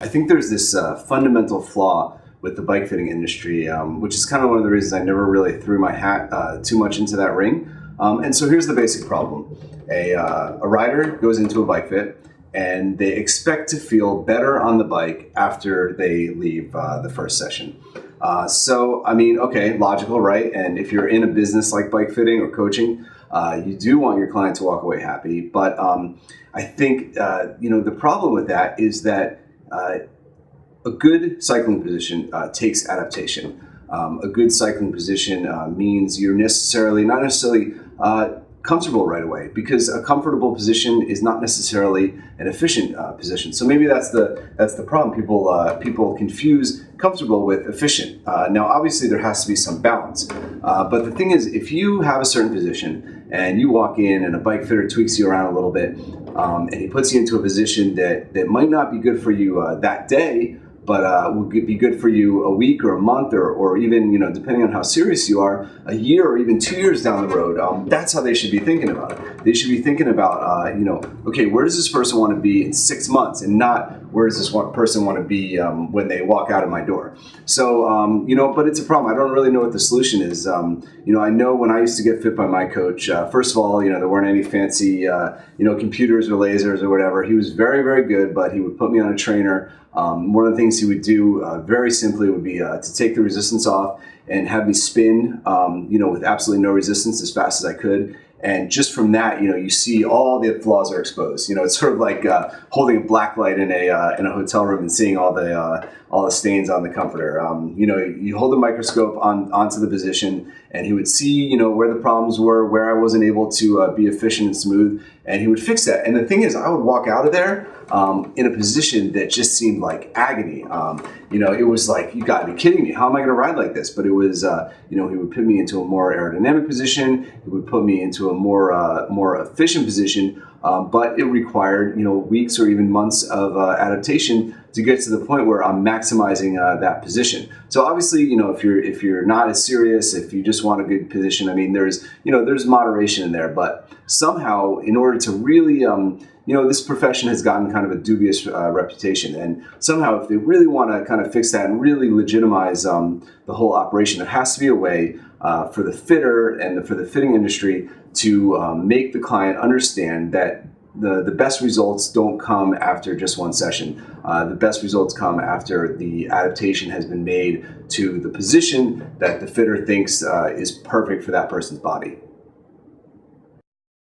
I think there's this fundamental flaw with the bike fitting industry, which is kind of one of the reasons I never really threw my hat too much into that ring. And so here's the basic problem. A rider goes into a bike fit and they expect to feel better on the bike after they leave the first session. Okay, logical, right? And if you're in a business like bike fitting or coaching, you do want your client to walk away happy. But I think, the problem with that is that a good cycling position takes adaptation. A good cycling position means you're not necessarily comfortable right away, because a comfortable position is not necessarily an efficient position. So maybe that's the problem. People confuse comfortable with efficient. Now, obviously, there has to be some balance. But the thing is, if you have a certain position and you walk in and a bike fitter tweaks you around a little bit, and he puts you into a position that might not be good for you that day, but will be good for you a week or a month or even, depending on how serious you are, a year or even 2 years down the road. That's how they should be thinking about it. They should be thinking about, okay, where does this person want to be in 6 months, and not where does this person want to be when they walk out of my door. So, but it's a problem. I don't really know what the solution is. I know when I used to get fit by my coach, first of all, there weren't any fancy, computers or lasers or whatever. He was very, very good, but he would put me on a trainer. One of the things he would do very simply would be to take the resistance off and have me spin, with absolutely no resistance as fast as I could. And just from that, you see all the flaws are exposed. It's sort of like holding a black light in a hotel room and seeing all the stains on the comforter. You hold the microscope onto the position, and he would see, where the problems were, where I wasn't able to be efficient and smooth, and he would fix that. And the thing is, I would walk out of there in a position that just seemed like agony. It was like, you got to be kidding me. How am I going to ride like this? But it was, he would put me into a more aerodynamic position. He would put me into a more efficient position. But it required, weeks or even months of adaptation to get to the point where I'm maximizing that position. So obviously, if you're not as serious, if you just want a good position, there's moderation in there. But somehow, in order to really, this profession has gotten kind of a dubious reputation. And somehow, if they really want to kind of fix that and really legitimize the whole operation, there has to be a way for the fitter and for the fitting industry to make the client understand that the best results don't come after just one session. The best results come after the adaptation has been made to the position that the fitter thinks is perfect for that person's body.